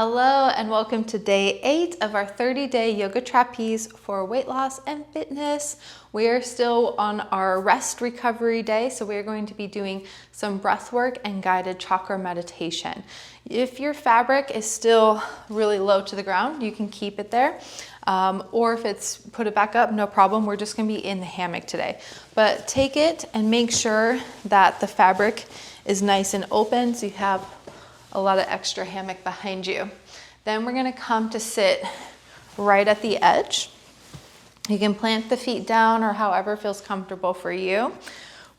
Hello and welcome to day 8 of our 30-day yoga trapeze for weight loss and fitness. We are still on our rest recovery day, so we are going to be doing some breath work and guided chakra meditation. If your fabric is still really low to the ground, you can keep it there. Or if it's put it back up, no problem. We're just going to be in the hammock today. But take it and make sure that the fabric is nice and open so you have a lot of extra hammock behind you. Then we're going to come to sit right at the edge. You can plant the feet down or however feels comfortable for you.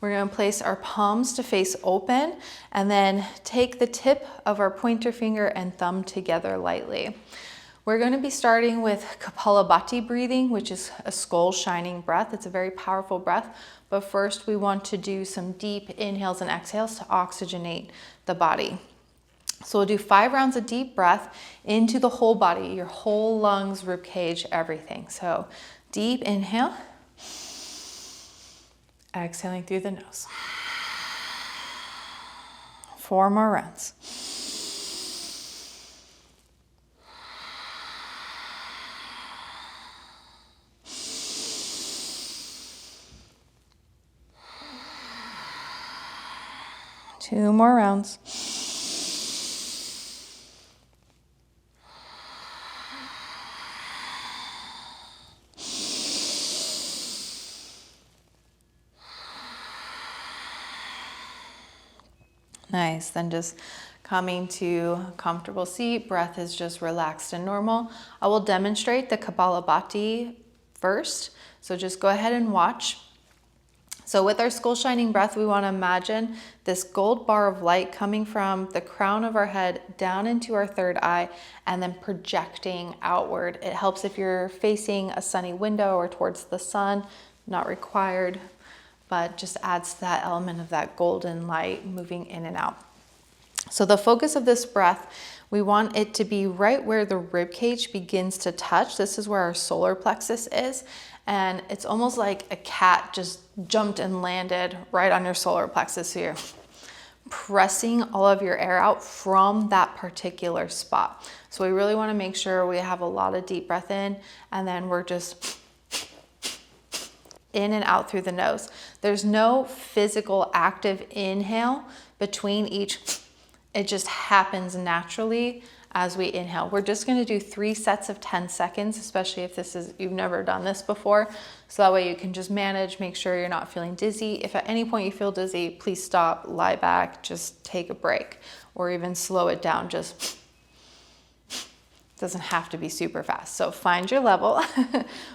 We're going to place our palms to face open and then take the tip of our pointer finger and thumb together lightly. We're going to be starting with Kapalabhati breathing, which is a skull shining breath. It's a very powerful breath, but first we want to do some deep inhales and exhales to oxygenate the body. So we'll do 5 rounds of deep breath into the whole body, your whole lungs, rib cage, everything. So deep inhale, exhaling through the nose. 4 more rounds. Two more rounds. Nice, then just coming to a comfortable seat, breath is just relaxed and normal. I will demonstrate the Kapalabhati first, so just go ahead and watch. So with our skull shining breath, we want to imagine this gold bar of light coming from the crown of our head down into our third eye and then projecting outward. It helps if you're facing a sunny window or towards the sun, not required, but just adds to that element of that golden light moving in and out. So the focus of this breath, we want it to be right where the rib cage begins to touch. This is where our solar plexus is. And it's almost like a cat just jumped and landed right on your solar plexus. So you're pressing all of your air out from that particular spot. So we really want to make sure we have a lot of deep breath in, and then we're just in and out through the nose. There's no physical active inhale between each. It just happens naturally as we inhale. We're just going to do 3 sets of 10 seconds, especially if you've never done this before. So that way you can just manage, make sure you're not feeling dizzy. If at any point you feel dizzy, please stop, lie back, just take a break, or even slow it down. Just doesn't have to be super fast. So find your level.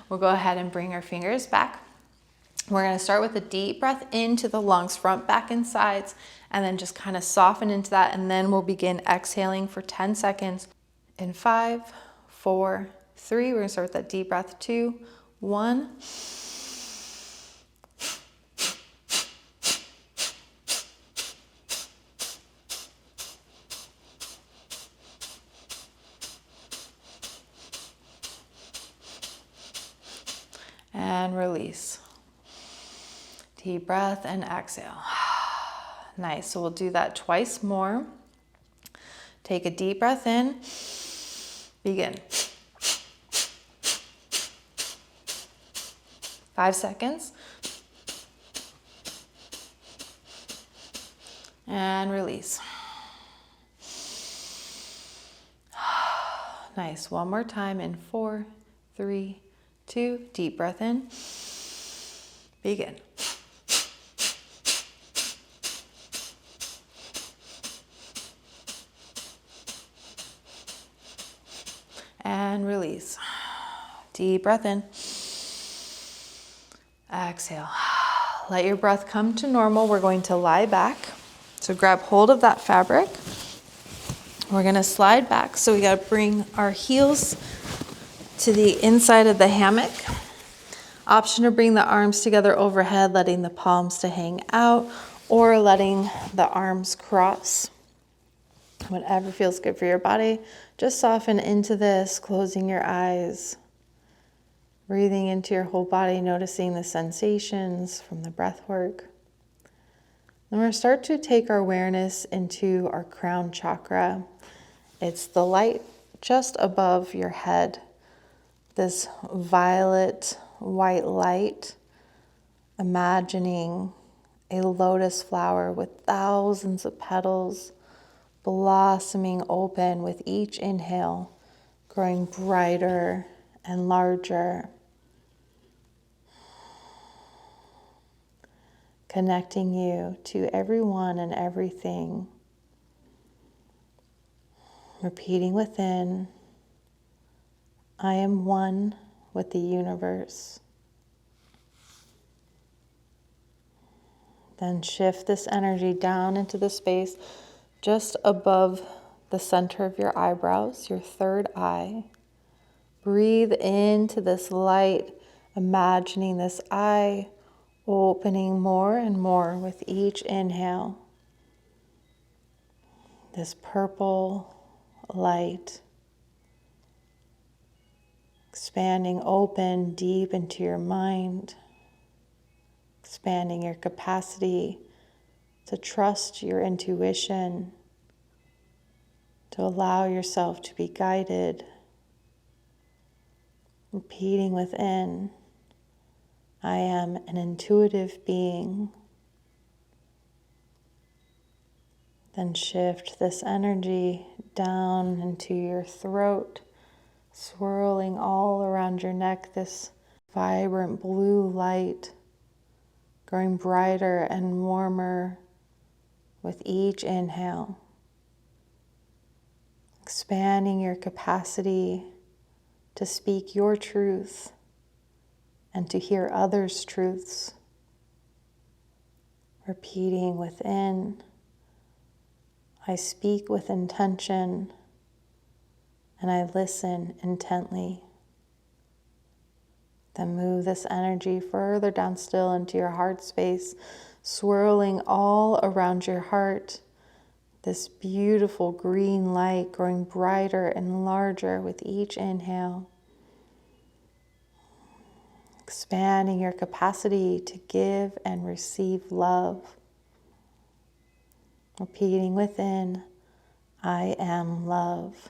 We'll go ahead and bring our fingers back. We're going to start with a deep breath into the lungs, front, back, and sides, and then just kind of soften into that, and then we'll begin exhaling for 10 seconds. In 5, 4, 3, we're going to start with that deep breath. 2, 1. And release. Deep breath and exhale. Nice, so we'll do that twice more. Take a deep breath in. Begin. 5 seconds. And release. Nice, one more time in 4, 3, 2, deep breath in. Begin. And release. Deep breath in. Exhale. Let your breath come to normal. We're going to lie back. So grab hold of that fabric. We're going to slide back. So we got to bring our heels to the inside of the hammock. Option to bring the arms together overhead, letting the palms to hang out, or letting the arms cross. Whatever feels good for your body. Just soften into this, closing your eyes, breathing into your whole body, noticing the sensations from the breath work. Then we're going to start to take our awareness into our crown chakra. It's the light just above your head. This violet white light, imagining a lotus flower with thousands of petals blossoming open with each inhale, growing brighter and larger, connecting you to everyone and everything. Repeating within, I am one with the universe. Then shift this energy down into the space just above the center of your eyebrows, your third eye. Breathe into this light, imagining this eye opening more and more with each inhale. This purple light expanding open deep into your mind, expanding your capacity to trust your intuition, to allow yourself to be guided. Repeating within, I am an intuitive being. Then shift this energy down into your throat, swirling all around your neck, this vibrant blue light, growing brighter and warmer with each inhale. Expanding your capacity to speak your truth and to hear others' truths. Repeating within, I speak with intention and I listen intently. Then move this energy further down still into your heart space, swirling all around your heart. This beautiful green light growing brighter and larger with each inhale. Expanding your capacity to give and receive love. Repeating within, I am love.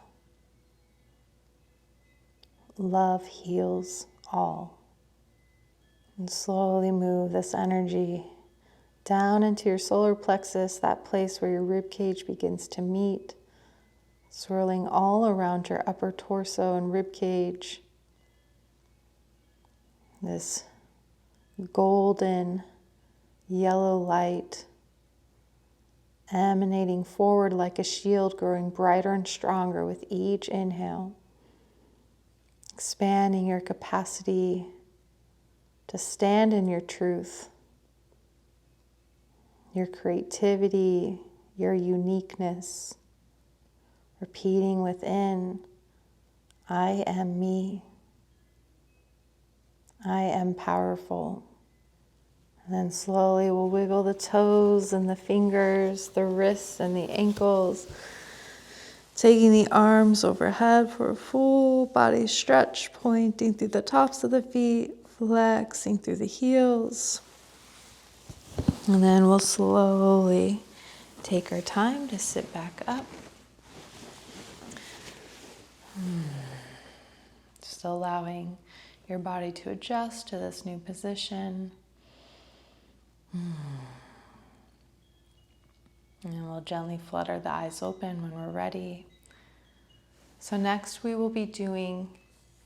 Love heals all. And slowly move this energy down into your solar plexus, that place where your rib cage begins to meet, swirling all around your upper torso and rib cage. This golden yellow light emanating forward like a shield, growing brighter and stronger with each inhale. Expanding your capacity to stand in your truth, your creativity, your uniqueness. Repeating within, I am me. I am powerful. And then slowly we'll wiggle the toes and the fingers, the wrists and the ankles. Taking the arms overhead for a full body stretch, pointing through the tops of the feet, flexing through the heels. And then we'll slowly take our time to sit back up. Just allowing your body to adjust to this new position. And we'll gently flutter the eyes open when we're ready. So next we will be doing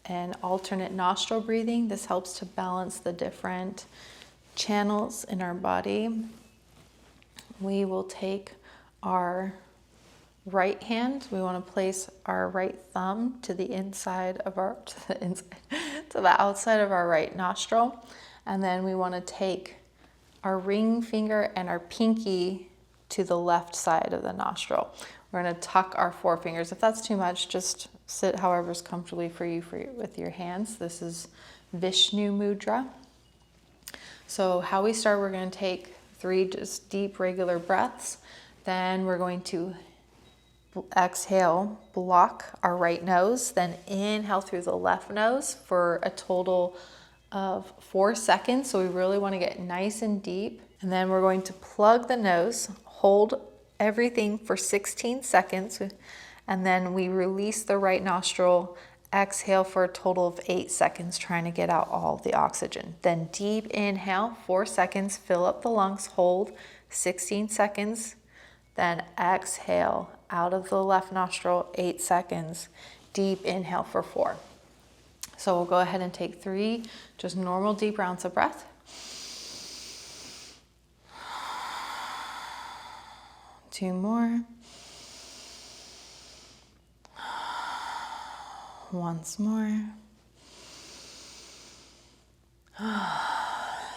an alternate nostril breathing. This helps to balance the different channels in our body. We will take our right hand. We want to place our right thumb to the inside of our, to the outside of our right nostril. And then we want to take our ring finger and our pinky to the left side of the nostril. We're going to tuck our forefingers. If that's too much, just sit however's comfortably for you with your hands. This is Vishnu Mudra. So how we start, we're going to take 3 just deep regular breaths. Then we're going to exhale, block our right nose, then inhale through the left nose for a total of 4 seconds. So we really want to get nice and deep. And then we're going to plug the nose, hold everything for 16 seconds. And then we release the right nostril, exhale for a total of 8 seconds, trying to get out all the oxygen. Then deep inhale, 4 seconds, fill up the lungs, hold 16 seconds. Then exhale out of the left nostril, 8 seconds. Deep inhale for 4. So we'll go ahead and take 3 just normal deep rounds of breath. Two more. Once more.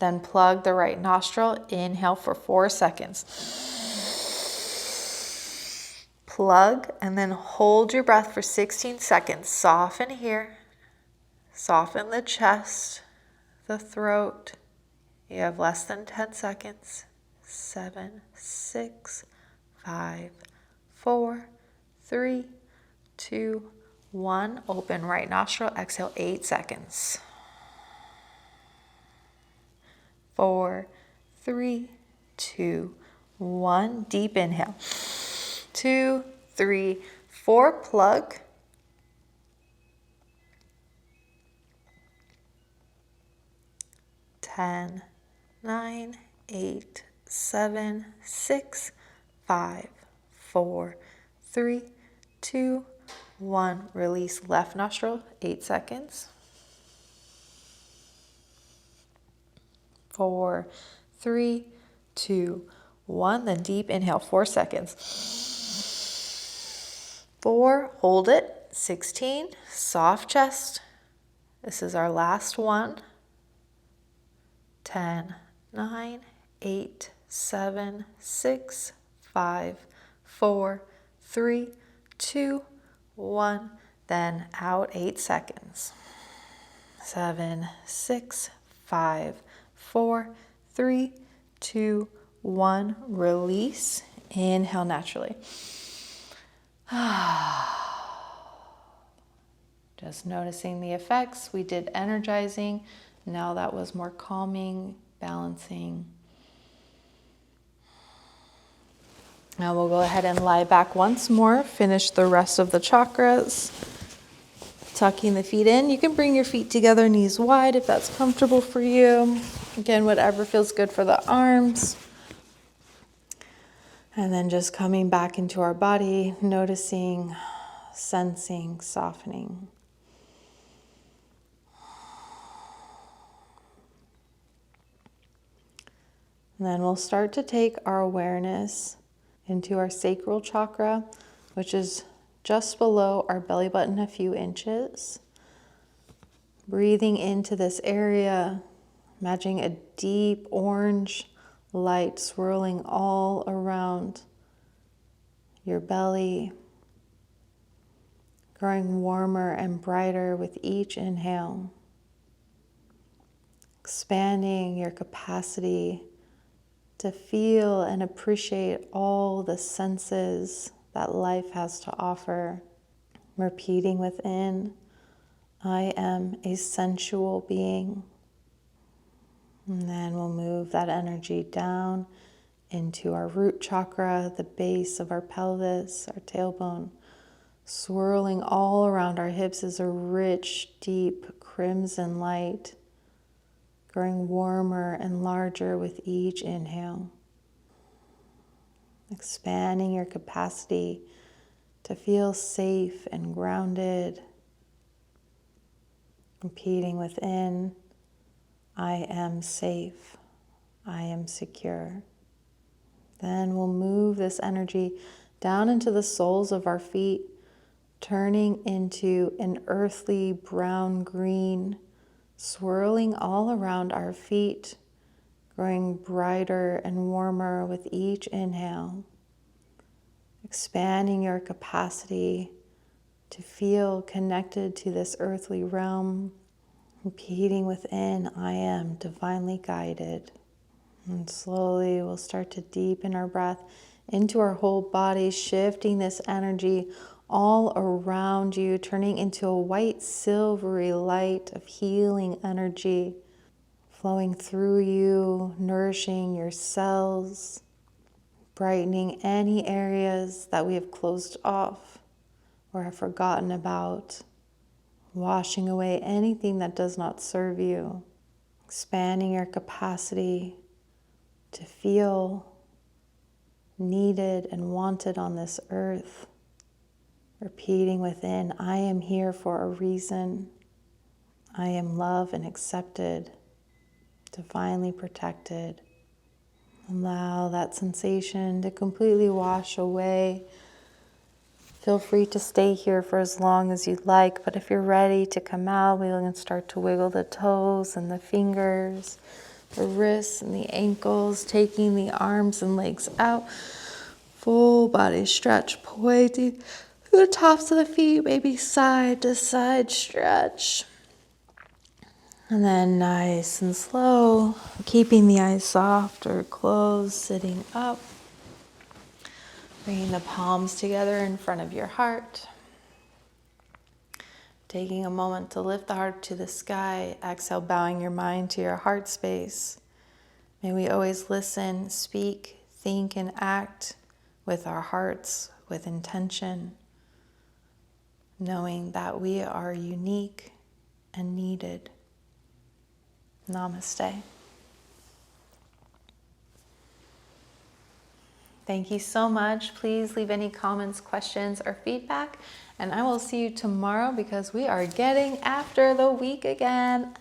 Then plug the right nostril, inhale for 4 seconds. Plug and then hold your breath for 16 seconds. Soften here. Soften the chest, the throat. You have less than 10 seconds. 7, 6, 5, 4, 3, 2, 1. Open right nostril, exhale 8 seconds. 4, 3, 2, 1. Deep inhale. 2, 3, 4. Plug. 10, 9, 8, 7, 6, 5, 4, 3, 2, 1. Release left nostril, 8 seconds. 4, 3, 2, 1. Then deep inhale, 4 seconds. 4, hold it. 16, soft chest. This is our last one. 10, 9, 8, 7, 6, 5, 4, 3, 2, 1. Then out 8 seconds. 7, 6, 5, 4, 3, 2, 1. Release. Inhale naturally. Just noticing the effects. We did energizing. Now that was more calming, balancing. Now we'll go ahead and lie back once more. Finish the rest of the chakras. Tucking the feet in. You can bring your feet together, knees wide if that's comfortable for you. Again, whatever feels good for the arms. And then just coming back into our body, noticing, sensing, softening. And then we'll start to take our awareness into our sacral chakra, which is just below our belly button a few inches. Breathing into this area, imagining a deep orange light swirling all around your belly, growing warmer and brighter with each inhale. Expanding your capacity to feel and appreciate all the senses that life has to offer. Repeating within, I am a sensual being. And then we'll move that energy down into our root chakra, the base of our pelvis, our tailbone. Swirling all around our hips is a rich, deep crimson light, growing warmer and larger with each inhale. Expanding your capacity to feel safe and grounded. Repeating within, I am safe, I am secure. Then we'll move this energy down into the soles of our feet, turning into an earthly brown-green, swirling all around our feet, growing brighter and warmer with each inhale. Expanding your capacity to feel connected to this earthly realm. Repeating within, I am divinely guided. And slowly we'll start to deepen our breath into our whole body, shifting this energy all around you, turning into a white-silvery light of healing energy, flowing through you, nourishing your cells, brightening any areas that we have closed off, or have forgotten about, washing away anything that does not serve you, expanding your capacity to feel needed and wanted on this earth. Repeating within, I am here for a reason. I am loved and accepted, divinely protected. Allow that sensation to completely wash away. Feel free to stay here for as long as you'd like, but if you're ready to come out, we can start to wiggle the toes and the fingers, the wrists and the ankles, taking the arms and legs out. Full body stretch, pointing to the tops of the feet, maybe side to side stretch. And then nice and slow, keeping the eyes soft or closed, sitting up. Bringing the palms together in front of your heart. Taking a moment to lift the heart to the sky. Exhale, bowing your mind to your heart space. May we always listen, speak, think, and act with our hearts, with intention, knowing that we are unique and needed. Namaste. Thank you so much. Please leave any comments, questions, or feedback, and I will see you tomorrow because we are getting after the week again.